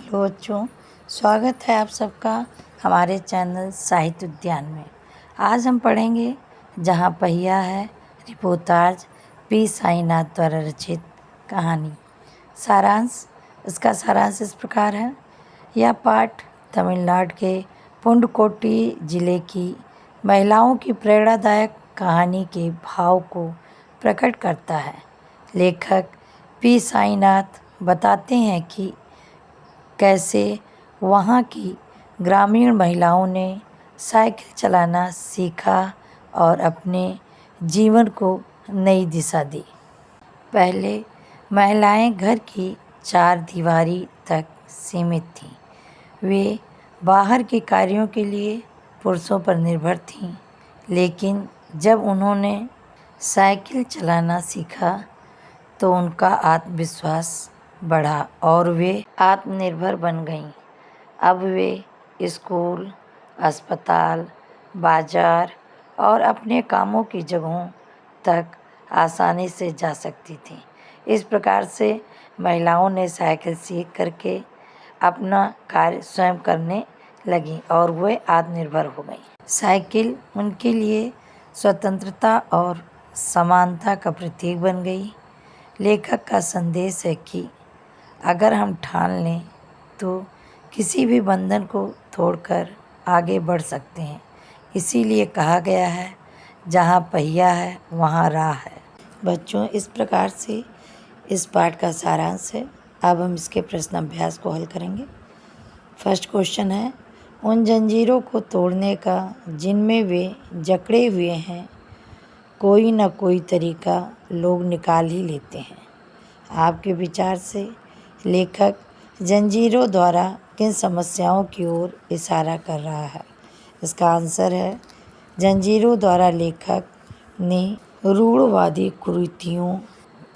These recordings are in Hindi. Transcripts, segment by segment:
हेलो बच्चों, स्वागत है आप सबका हमारे चैनल साहित्य उद्यान में। आज हम पढ़ेंगे जहाँ पहिया है रिपोर्टाज पी साईनाथ द्वारा रचित कहानी। इसका सारांश इस प्रकार है। यह पाठ तमिलनाडु के पुडुकोट्टई जिले की महिलाओं की प्रेरणादायक कहानी के भाव को प्रकट करता है। लेखक पी साईनाथ बताते हैं कि कैसे वहाँ की ग्रामीण महिलाओं ने साइकिल चलाना सीखा और अपने जीवन को नई दिशा दी। पहले महिलाएं घर की चार दीवारी तक सीमित थीं। वे बाहर के कार्यों के लिए पुरुषों पर निर्भर थीं, लेकिन जब उन्होंने साइकिल चलाना सीखा तो उनका आत्मविश्वास बढ़ा और वे आत्मनिर्भर बन गईं। अब वे स्कूल, अस्पताल, बाजार और अपने कामों की जगहों तक आसानी से जा सकती थीं। इस प्रकार से महिलाओं ने साइकिल सीख करके अपना कार्य स्वयं करने लगीं और वे आत्मनिर्भर हो गईं। साइकिल उनके लिए स्वतंत्रता और समानता का प्रतीक बन गई। लेखक का संदेश है कि अगर हम ठान लें तो किसी भी बंधन को तोड़कर आगे बढ़ सकते हैं। इसीलिए कहा गया है, जहाँ पहिया है वहाँ राह है। बच्चों, इस प्रकार से इस पाठ का सारांश है। अब हम इसके प्रश्न अभ्यास को हल करेंगे। फर्स्ट क्वेश्चन है, उन जंजीरों को तोड़ने का जिनमें वे जकड़े हुए हैं कोई न कोई तरीका लोग निकाल ही लेते हैं। आपके विचार से लेखक जंजीरों द्वारा किन समस्याओं की ओर इशारा कर रहा है? इसका आंसर है, जंजीरों द्वारा लेखक ने रूढ़वादी कुरीतियों,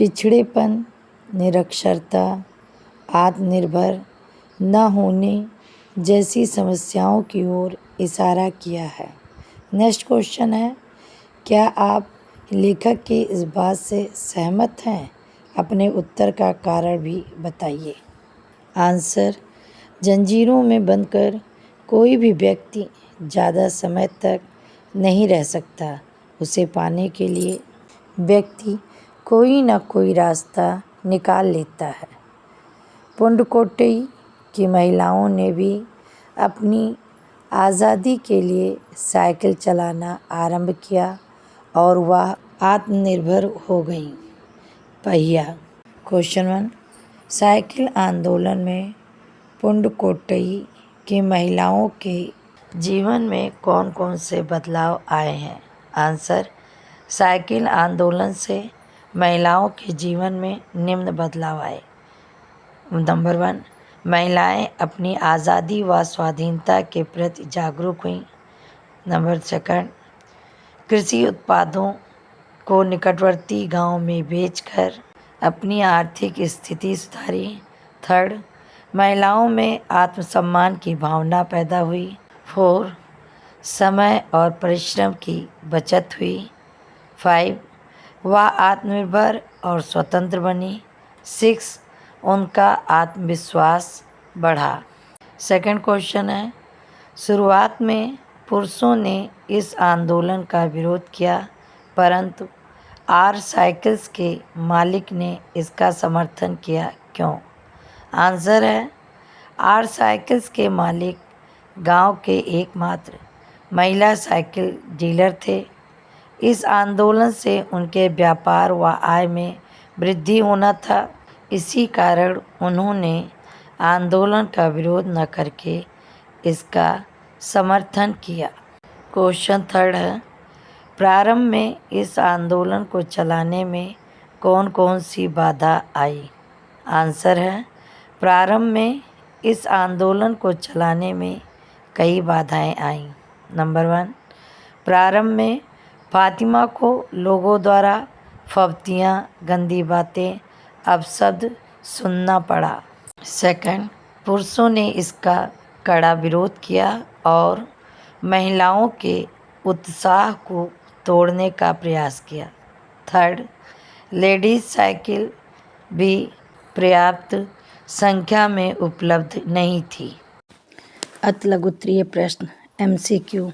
पिछड़ेपन, निरक्षरता, आत्मनिर्भर न होने जैसी समस्याओं की ओर इशारा किया है। नेक्स्ट क्वेश्चन है, क्या आप लेखक की इस बात से सहमत हैं? अपने उत्तर का कारण भी बताइए। आंसर, जंजीरों में बंधकर कोई भी व्यक्ति ज़्यादा समय तक नहीं रह सकता। उसे पाने के लिए व्यक्ति कोई न कोई रास्ता निकाल लेता है। पुडुकोट्टई की महिलाओं ने भी अपनी आज़ादी के लिए साइकिल चलाना आरंभ किया और वह आत्मनिर्भर हो गईं। पहिया। क्वेश्चन 1, साइकिल आंदोलन में पुडुकोट्टई की महिलाओं के जीवन में कौन कौन से बदलाव आए हैं? आंसर, साइकिल आंदोलन से महिलाओं के जीवन में निम्न बदलाव आए। नंबर 1, महिलाएं अपनी आज़ादी व स्वाधीनता के प्रति जागरूक हुईं। नंबर 2, कृषि उत्पादों को निकटवर्ती गांव में बेचकर अपनी आर्थिक स्थिति सुधारी। 3, महिलाओं में आत्मसम्मान की भावना पैदा हुई। 4, समय और परिश्रम की बचत हुई। 5, वह आत्मनिर्भर और स्वतंत्र बनी। 6, उनका आत्मविश्वास बढ़ा। सेकंड क्वेश्चन है, शुरुआत में पुरुषों ने इस आंदोलन का विरोध किया, परंतु आर साइकिल्स के मालिक ने इसका समर्थन किया, क्यों? आंसर है, आर साइकिल्स के मालिक गांव के एकमात्र महिला साइकिल डीलर थे। इस आंदोलन से उनके व्यापार व आय में वृद्धि होना था। इसी कारण उन्होंने आंदोलन का विरोध न करके इसका समर्थन किया। क्वेश्चन 3 है, प्रारंभ में इस आंदोलन को चलाने में कौन कौन सी बाधा आई? आंसर है, प्रारंभ में इस आंदोलन को चलाने में कई बाधाएं आईं। नंबर 1, प्रारंभ में फातिमा को लोगों द्वारा फब्तियाँ, गंदी बातें, अपशब्द सुनना पड़ा। सेकंड, पुरुषों ने इसका कड़ा विरोध किया और महिलाओं के उत्साह को तोड़ने का प्रयास किया। थर्ड, लेडीज साइकिल भी पर्याप्त संख्या में उपलब्ध नहीं थी। अति लघु उत्तरीय प्रश्न MCQ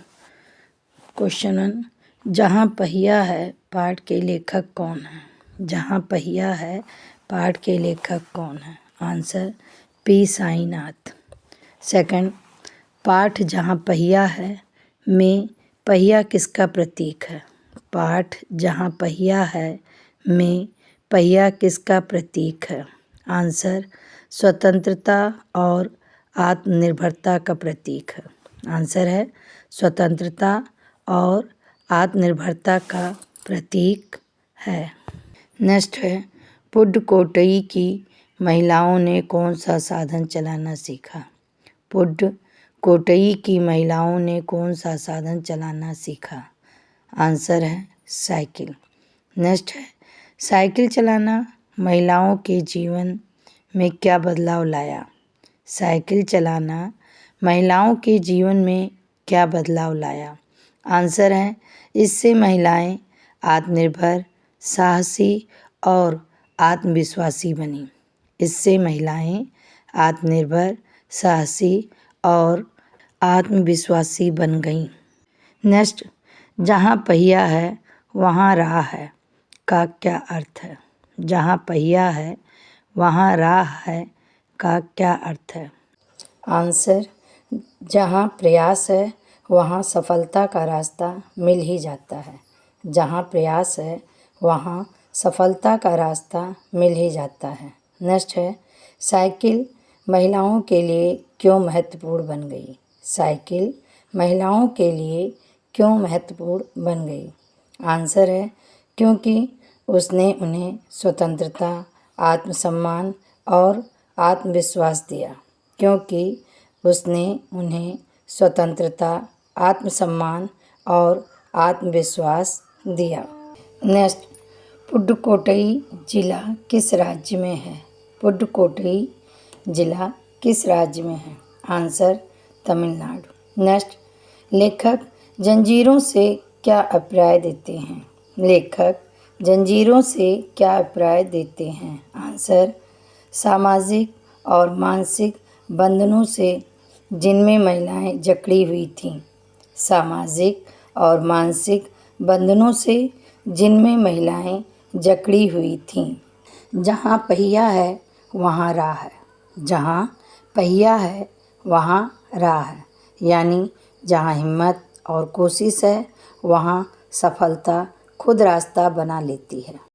क्वेश्चन 1 जहाँ पहिया है पाठ के लेखक कौन है? जहाँ पहिया है पाठ के लेखक कौन है? Answer P Sainath. सेकंड, पाठ जहाँ पहिया है में पहिया किसका प्रतीक है? पाठ जहाँ पहिया है में पहिया किसका प्रतीक है? आंसर स्वतंत्रता और आत्मनिर्भरता का प्रतीक है। आंसर है स्वतंत्रता और आत्मनिर्भरता का प्रतीक है। नेक्स्ट है पुडुकोट्टई की महिलाओं ने कौन सा साधन चलाना सीखा? पुडुकोट्टई की महिलाओं ने कौन सा साधन चलाना सीखा? आंसर है साइकिल। नेक्स्ट है साइकिल चलाना महिलाओं के जीवन में क्या बदलाव लाया? साइकिल चलाना महिलाओं के जीवन में क्या बदलाव लाया? आंसर है इससे महिलाएं आत्मनिर्भर, साहसी और आत्मविश्वासी बनी। इससे महिलाएं आत्मनिर्भर, साहसी और आत्मविश्वासी बन गईं। नेक्स्ट, जहाँ पहिया है वहाँ राह है का क्या अर्थ है? जहाँ पहिया है वहाँ राह है का क्या अर्थ है? आंसर जहाँ प्रयास है वहाँ सफलता का रास्ता मिल ही जाता है। जहाँ प्रयास है वहाँ सफलता का रास्ता मिल ही जाता है। नेक्स्ट है साइकिल महिलाओं के लिए क्यों महत्वपूर्ण बन गई? साइकिल महिलाओं के लिए क्यों महत्वपूर्ण बन गई? आंसर है क्योंकि उसने उन्हें स्वतंत्रता, आत्मसम्मान और आत्मविश्वास दिया। क्योंकि उसने उन्हें स्वतंत्रता, आत्मसम्मान और आत्मविश्वास दिया। नेक्स्ट, पुडुकोट्टई जिला किस राज्य में है? पुडुकोट्टई जिला किस राज्य में है? आंसर तमिलनाडु। नेक्स्ट, लेखक जंजीरों से क्या अभिप्राय देते हैं? लेखक जंजीरों से क्या अभिप्राय देते हैं? आंसर सामाजिक और मानसिक बंधनों से जिनमें महिलाएं जकड़ी हुई थीं। सामाजिक और मानसिक बंधनों से जिनमें महिलाएं जकड़ी हुई थीं। जहाँ पहिया है वहाँ राह है। जहाँ पहिया है वहाँ राह है, यानी जहाँ हिम्मत और कोशिश है वहाँ सफलता खुद रास्ता बना लेती है।